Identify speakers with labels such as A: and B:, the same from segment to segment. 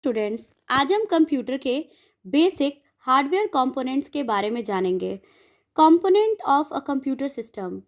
A: Students, आज हम computer के बेसिक हार्डवेयर कंपोनेंट्स के बारे में जानेंगे। Component of a computer system.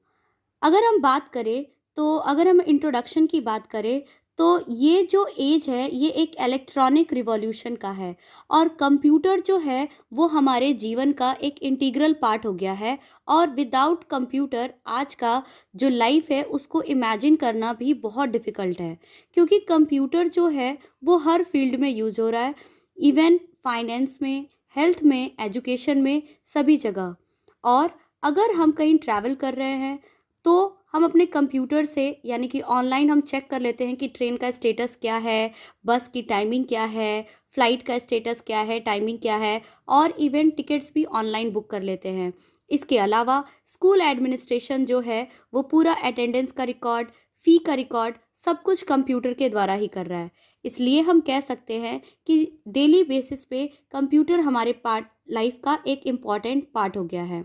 A: अगर हम इंट्रोडक्शन की बात करें तो ये जो एज है ये एक इलेक्ट्रॉनिक रिवॉल्यूशन का है। और कंप्यूटर जो है वो हमारे जीवन का एक इंटीग्रल पार्ट हो गया है। और विदाउट कंप्यूटर आज का जो लाइफ है उसको इमेजिन करना भी बहुत डिफ़िकल्ट है, क्योंकि कंप्यूटर जो है वो हर फील्ड में यूज़ हो रहा है। इवन फाइनेंस में, हेल्थ में, एजुकेशन में, सभी जगह। और अगर हम कहीं ट्रैवल कर रहे हैं तो हम अपने कंप्यूटर से यानी कि ऑनलाइन हम चेक कर लेते हैं कि ट्रेन का स्टेटस क्या है, बस की टाइमिंग क्या है, फ़्लाइट का स्टेटस क्या है, टाइमिंग क्या है। और इवन टिकट्स भी ऑनलाइन बुक कर लेते हैं। इसके अलावा स्कूल एडमिनिस्ट्रेशन जो है वो पूरा अटेंडेंस का रिकॉर्ड, फ़ी का रिकॉर्ड सब कुछ कंप्यूटर के द्वारा ही कर रहा है। इसलिए हम कह सकते हैं कि डेली बेसिस पे कंप्यूटर हमारे पार्ट लाइफ का एक इम्पॉर्टेंट पार्ट हो गया है।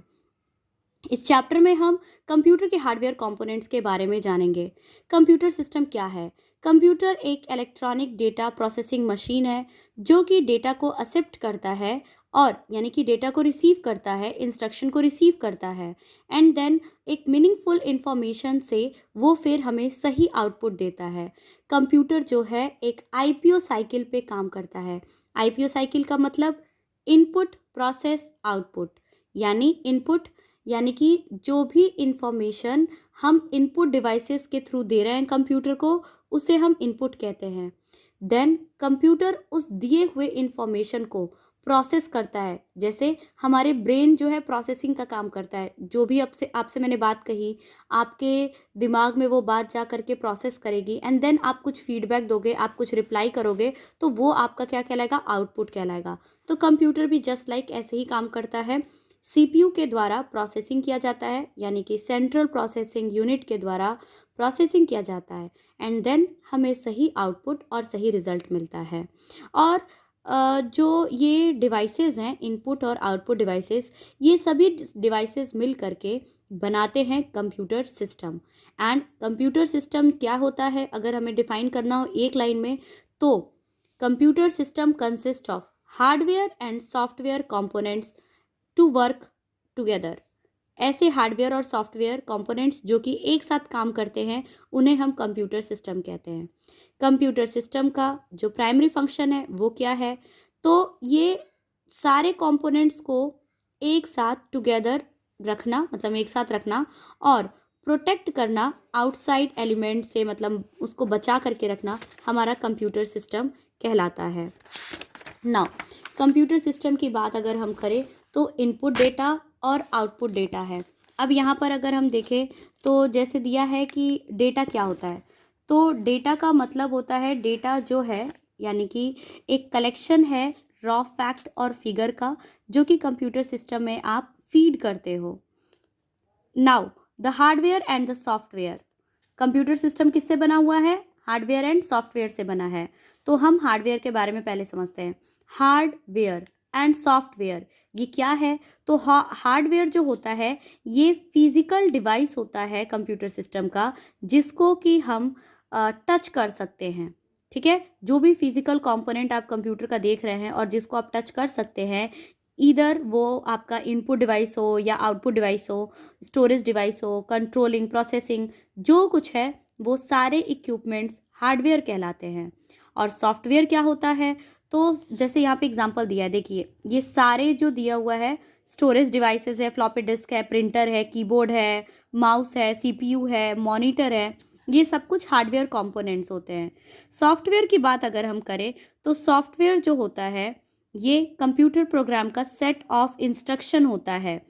A: इस चैप्टर में हम कंप्यूटर के हार्डवेयर कंपोनेंट्स के बारे में जानेंगे। कंप्यूटर सिस्टम क्या है? कंप्यूटर एक इलेक्ट्रॉनिक डेटा प्रोसेसिंग मशीन है जो कि डेटा को एक्सेप्ट करता है, और यानी कि डेटा को रिसीव करता है, इंस्ट्रक्शन को रिसीव करता है, एंड देन एक मीनिंगफुल इंफॉर्मेशन से वो फिर हमें सही आउटपुट देता है। कंप्यूटर जो है एक आईपीओ साइकिल पे काम करता है। आईपीओ साइकिल का मतलब इनपुट प्रोसेस आउटपुट। यानी इनपुट यानी कि जो भी इंफॉर्मेशन हम इनपुट डिवाइसेस के थ्रू दे रहे हैं कंप्यूटर को, उसे हम इनपुट कहते हैं। देन कंप्यूटर उस दिए हुए इंफॉर्मेशन को प्रोसेस करता है। जैसे हमारे ब्रेन जो है प्रोसेसिंग का काम करता है। जो भी आपसे आपसे मैंने बात कही, आपके दिमाग में वो बात जा करके प्रोसेस करेगी, एंड देन आप कुछ फीडबैक दोगे, आप कुछ रिप्लाई करोगे, तो वो आपका क्या कहलाएगा? आउटपुट कहलाएगा। तो कंप्यूटर भी जस्ट लाइक ऐसे ही काम करता है। सीपीयू के द्वारा प्रोसेसिंग किया जाता है, यानी कि सेंट्रल प्रोसेसिंग यूनिट के द्वारा प्रोसेसिंग किया जाता है, एंड देन हमें सही आउटपुट और सही रिजल्ट मिलता है। और जो ये डिवाइसेस हैं, इनपुट और आउटपुट डिवाइसेस, ये सभी डिवाइसेस मिल करके बनाते हैं computer system. And computer system क्या होता है अगर हमें डिफाइन करना हो एक लाइन में, तो computer system consist of hardware and software components to work together. ऐसे हार्डवेयर और सॉफ्टवेयर कंपोनेंट्स जो कि एक साथ काम करते हैं उन्हें हम कंप्यूटर सिस्टम कहते हैं। कंप्यूटर सिस्टम का जो प्राइमरी फंक्शन है वो क्या है? तो ये सारे कंपोनेंट्स को एक साथ टुगेदर रखना, मतलब एक साथ रखना, और प्रोटेक्ट करना आउटसाइड एलिमेंट से, मतलब उसको बचा करके रखना, हमारा कंप्यूटर सिस्टम कहलाता है। नाउ कंप्यूटर सिस्टम की बात अगर हम करें तो इनपुट डेटा और आउटपुट डेटा है। अब यहाँ पर अगर हम देखें तो जैसे दिया है कि डेटा क्या होता है, तो डेटा का मतलब होता है, डेटा जो है यानी कि एक कलेक्शन है रॉ फैक्ट और फिगर का, जो कि कंप्यूटर सिस्टम में आप फीड करते हो। Now the hardware and the software. Computer system किससे बना हुआ है? हार्डवेयर एंड सॉफ्टवेयर से बना है। तो हम हार्डवेयर के बारे में पहले समझते हैं। हार्डवेयर एंड सॉफ्टवेयर ये क्या है? तो हार्डवेयर जो होता है ये फिजिकल डिवाइस होता है कंप्यूटर सिस्टम का, जिसको कि हम टच कर सकते हैं। ठीक है, जो भी फिजिकल कंपोनेंट आप कंप्यूटर का देख रहे हैं और जिसको आप टच कर सकते हैं, इधर वो आपका इनपुट डिवाइस हो या आउटपुट डिवाइस हो, स्टोरेज डिवाइस हो, कंट्रोलिंग, प्रोसेसिंग, जो कुछ है वो सारे इक्विपमेंट्स हार्डवेयर कहलाते हैं। और सॉफ्टवेयर क्या होता है? तो जैसे यहाँ पे एग्जांपल दिया है, देखिए ये सारे जो दिया हुआ है, स्टोरेज डिवाइसेस है, फ्लॉपी डिस्क है, प्रिंटर है, कीबोर्ड है, माउस है, सीपीयू है, मॉनिटर है, ये सब कुछ हार्डवेयर कंपोनेंट्स होते हैं। सॉफ्टवेयर की बात अगर हम करें तो सॉफ्टवेयर जो होता है ये कंप्यूटर प्रोग्राम का सेट ऑफ इंस्ट्रक्शन होता है।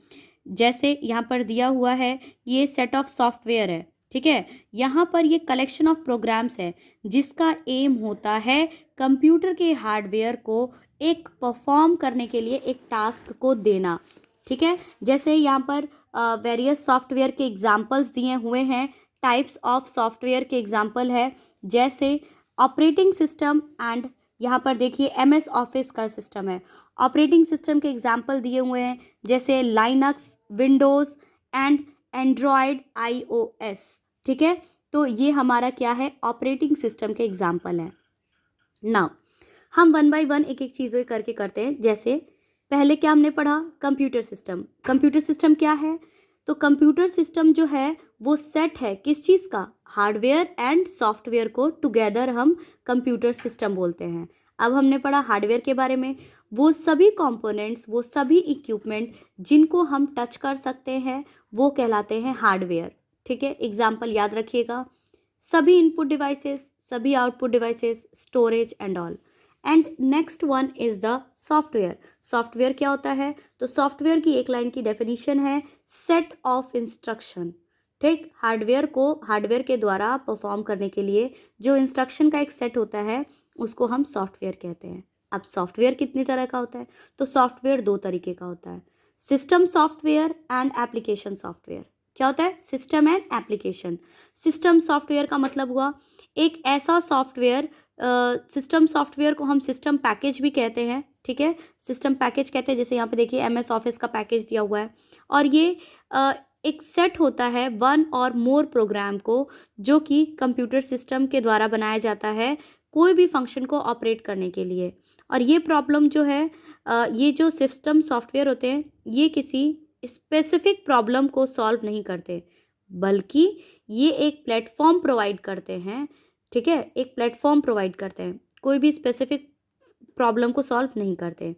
A: जैसे यहाँ पर दिया हुआ है, ये सेट ऑफ सॉफ्टवेयर है। ठीक है, यहाँ पर ये कलेक्शन ऑफ प्रोग्राम्स है जिसका एम होता है कंप्यूटर के हार्डवेयर को एक परफॉर्म करने के लिए एक टास्क को देना। ठीक है, जैसे यहाँ पर वेरियस सॉफ्टवेयर के एग्जांपल्स दिए हुए हैं, टाइप्स ऑफ सॉफ्टवेयर के एग्जांपल है, जैसे ऑपरेटिंग सिस्टम एंड यहाँ पर देखिए एमएस ऑफिस का सिस्टम है। ऑपरेटिंग सिस्टम के एग्जांपल दिए हुए हैं जैसे Linux, Windows and Android iOS. ठीक है, तो ये हमारा क्या है? ऑपरेटिंग सिस्टम के एग्जांपल है। नाउ हम वन बाय वन एक एक चीज़ें करके करते हैं। जैसे पहले क्या हमने पढ़ा, कंप्यूटर सिस्टम। कंप्यूटर सिस्टम क्या है? तो कंप्यूटर सिस्टम जो है वो सेट है किस चीज़ का, हार्डवेयर एंड सॉफ्टवेयर को टुगेदर हम कंप्यूटर सिस्टम बोलते हैं। अब हमने पढ़ा हार्डवेयर के बारे में, वो सभी कंपोनेंट्स, वो सभी इक्विपमेंट जिनको हम टच कर सकते हैं वो कहलाते हैं हार्डवेयर। ठीक है, एग्जाम्पल याद रखिएगा, सभी इनपुट डिवाइसेस, सभी output devices, storage and all. And next one is the software. Software क्या होता है? तो सॉफ्टवेयर की एक लाइन की डेफिनेशन है सेट ऑफ इंस्ट्रक्शन। ठीक, हार्डवेयर के द्वारा परफॉर्म करने के लिए जो इंस्ट्रक्शन का एक सेट होता है उसको हम सॉफ्टवेयर कहते हैं। अब सॉफ्टवेयर कितनी तरह का होता है? तो सॉफ्टवेयर दो तरीके का होता है, system software and application software. क्या होता है? System and application. System software का मतलब हुआ एक ऐसा सॉफ्टवेयर, सिस्टम सॉफ्टवेयर को हम सिस्टम पैकेज भी कहते हैं। ठीक है, सिस्टम पैकेज कहते हैं, जैसे यहाँ पे देखिए MS ऑफिस का पैकेज दिया हुआ है, और ये एक सेट होता है वन और मोर प्रोग्राम को जो कि कंप्यूटर सिस्टम के द्वारा बनाया जाता है कोई भी फंक्शन को ऑपरेट करने के लिए। और ये प्रॉब्लम जो है, ये जो सिस्टम सॉफ्टवेयर होते हैं ये किसी स्पेसिफिक प्रॉब्लम को सॉल्व नहीं करते, बल्कि ये एक प्लेटफॉर्म प्रोवाइड करते हैं। ठीक है, एक प्लेटफॉर्म प्रोवाइड करते हैं, कोई भी स्पेसिफिक प्रॉब्लम को सॉल्व नहीं करते।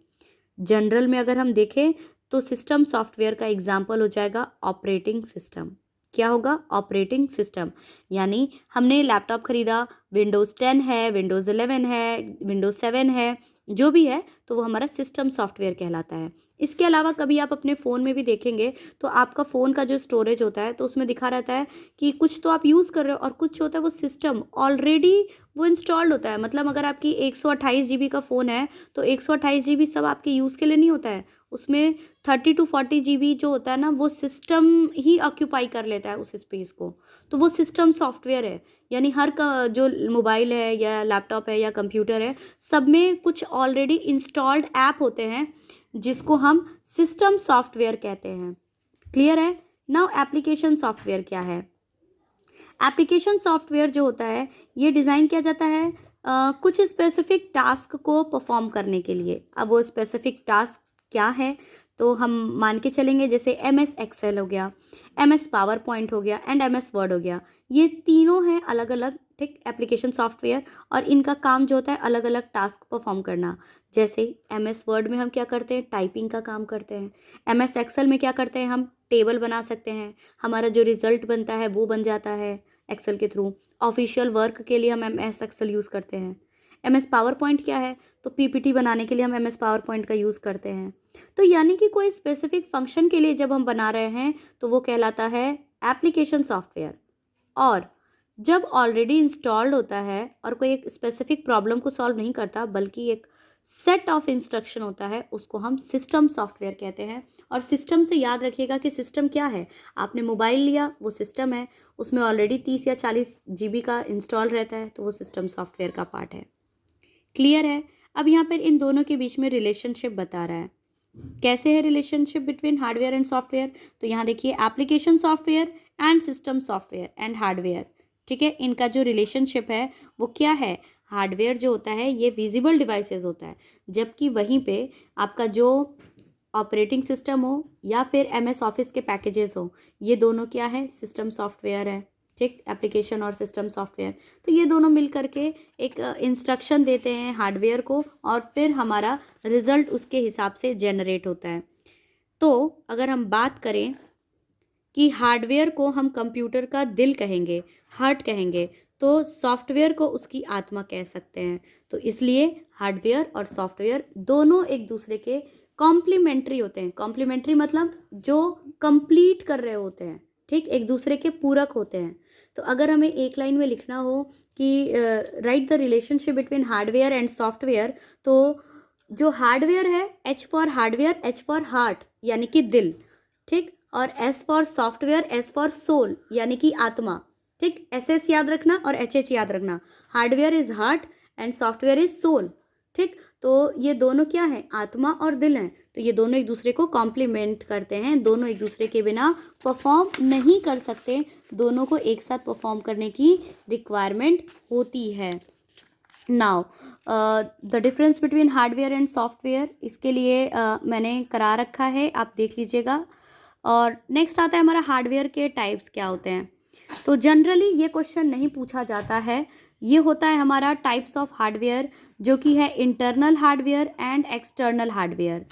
A: जनरल में अगर हम देखें तो सिस्टम सॉफ्टवेयर का एग्जाम्पल हो जाएगा ऑपरेटिंग सिस्टम। क्या होगा? Operating system. यानी हमने लैपटॉप खरीदा, विंडोज़ 10 है, विंडोज़ 11 है, विंडोज़ 7 है, जो भी है तो वो हमारा सिस्टम सॉफ्टवेयर कहलाता है। इसके अलावा कभी आप अपने फ़ोन में भी देखेंगे तो आपका फ़ोन का जो स्टोरेज होता है तो उसमें दिखा रहता है कि कुछ तो आप यूज़ कर रहे हो और कुछ होता है वो सिस्टम ऑलरेडी वो इंस्टॉल्ड होता है। मतलब अगर आपकी 128 GB का फ़ोन है तो 128 GB सब आपके यूज़ के लिए नहीं होता है, उसमें 30 to 40 GB जो होता है ना वो सिस्टम ही ऑक्यूपाई कर लेता है उस स्पेस को, तो वो सिस्टम सॉफ्टवेयर है। यानी हर का जो मोबाइल है या लैपटॉप है या कंप्यूटर है, सब में कुछ ऑलरेडी इंस्टॉल्ड ऐप होते हैं जिसको हम सिस्टम सॉफ्टवेयर कहते हैं। क्लियर है? नाउ एप्लीकेशन सॉफ्टवेयर क्या है? एप्लीकेशन सॉफ्टवेयर जो होता है ये डिज़ाइन किया जाता है कुछ स्पेसिफिक टास्क को परफॉर्म करने के लिए। अब वो स्पेसिफिक टास्क क्या है? तो हम मान के चलेंगे जैसे MS एक्सेल हो गया, MS पावर पॉइंट हो गया एंड MS वर्ड हो गया, ये तीनों हैं अलग अलग, ठीक, एप्लीकेशन सॉफ्टवेयर, और इनका काम जो होता है अलग अलग टास्क परफॉर्म करना। जैसे MS वर्ड में हम क्या करते हैं? टाइपिंग का काम करते हैं। MS एक्सेल में क्या करते हैं? हम टेबल बना सकते हैं, हमारा जो रिजल्ट बनता है वो बन जाता है एक्सेल के थ्रू। ऑफिशियल वर्क के लिए हम MS एक्सेल यूज़ करते हैं। MS पावर पॉइंट क्या है? तो PPT बनाने के लिए हम MS पावर पॉइंट का यूज़ करते हैं। तो यानी कि कोई स्पेसिफिक फंक्शन के लिए जब हम बना रहे हैं तो वो कहलाता है एप्लीकेशन सॉफ्टवेयर। और जब ऑलरेडी इंस्टॉल्ड होता है और कोई एक स्पेसिफिक प्रॉब्लम को सॉल्व नहीं करता बल्कि एक सेट ऑफ इंस्ट्रक्शन होता है उसको हम सिस्टम सॉफ्टवेयर कहते हैं। और सिस्टम से याद रखिएगा कि सिस्टम क्या है? आपने मोबाइल लिया, वो सिस्टम है, उसमें ऑलरेडी 30 या 40 GB का इंस्टॉल रहता है, तो वो सिस्टम सॉफ्टवेयर का पार्ट है। क्लियर है? अब यहाँ पर इन दोनों के बीच में रिलेशनशिप बता रहा है। कैसे है relationship between hardware and software? तो यहाँ देखिए application software and system software and hardware. ठीक है, इनका जो रिलेशनशिप है वो क्या है? हार्डवेयर जो होता है ये विजिबल डिवाइसेस होता है, जबकि वहीं पे आपका जो ऑपरेटिंग सिस्टम हो या फिर MS ऑफिस के पैकेजेस हो, ये दोनों क्या है? सिस्टम सॉफ्टवेयर है। ठीक, एप्लीकेशन और सिस्टम सॉफ्टवेयर, तो ये दोनों मिल करके एक इंस्ट्रक्शन देते हैं हार्डवेयर को और फिर हमारा रिजल्ट उसके हिसाब से जनरेट होता है। तो अगर हम बात करें कि हार्डवेयर को हम कंप्यूटर का दिल कहेंगे, हार्ट कहेंगे, तो सॉफ्टवेयर को उसकी आत्मा कह सकते हैं। तो इसलिए हार्डवेयर और सॉफ्टवेयर दोनों एक दूसरे के कॉम्प्लीमेंट्री होते हैं। कॉम्प्लीमेंट्री मतलब जो कंप्लीट कर रहे होते हैं, ठीक, एक दूसरे के पूरक होते हैं। तो अगर हमें एक लाइन में लिखना हो कि write the relationship between hardware and software, तो जो हार्डवेयर है H for hardware, H for heart यानी कि दिल, ठीक, और S for software, S for soul यानी कि आत्मा। ठीक, SS याद रखना और HH याद रखना। Hardware is heart and software is soul. ठीक, तो ये दोनों क्या है? आत्मा और दिल हैं। तो ये दोनों एक दूसरे को कॉम्प्लीमेंट करते हैं, दोनों एक दूसरे के बिना परफॉर्म नहीं कर सकते, दोनों को एक साथ परफॉर्म करने की रिक्वायरमेंट होती है। Now the difference between hardware and software, इसके लिए मैंने करा रखा है, आप देख लीजिएगा। और नेक्स्ट आता है हमारा हार्डवेयर के टाइप्स क्या होते हैं। तो जनरली ये क्वेश्चन नहीं पूछा जाता है। ये होता है हमारा टाइप्स ऑफ हार्डवेयर, जो कि है internal hardware and external hardware.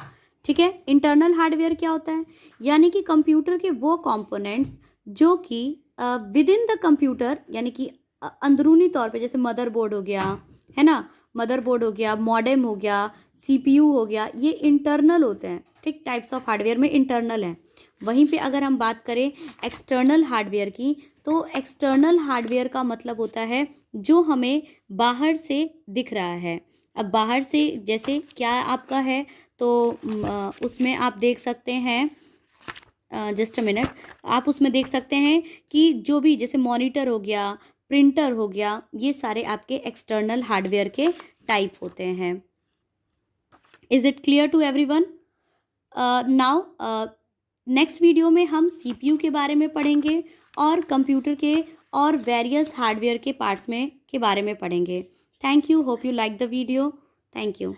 A: ठीक है, इंटरनल हार्डवेयर क्या होता है, यानी कि कंप्यूटर के वो कंपोनेंट्स जो कि विद इन द कंप्यूटर, यानी कि अंदरूनी तौर पे, जैसे मदरबोर्ड हो गया, है ना, मदरबोर्ड हो गया, मॉडेम हो गया, सीपीयू हो गया, ये इंटरनल होते हैं। ठीक, टाइप्स ऑफ हार्डवेयर में इंटरनल है। वहीं पे अगर हम बात करें एक्सटर्नल हार्डवेयर की, तो एक्सटर्नल हार्डवेयर का मतलब होता है जो हमें बाहर से दिख रहा है। अब बाहर से जैसे क्या आपका है, तो उसमें आप देख सकते हैं, जस्ट अ मिनट, आप उसमें देख सकते हैं कि जो भी जैसे मॉनिटर हो गया, प्रिंटर हो गया, ये सारे आपके एक्सटर्नल हार्डवेयर के टाइप होते हैं। Is it clear to everyone? Now next video में हम सीपीयू के बारे में पढ़ेंगे और कंप्यूटर के और वेरियस हार्डवेयर के पार्ट्स में के बारे में पढ़ेंगे। Thank you, hope you like the video. Thank you.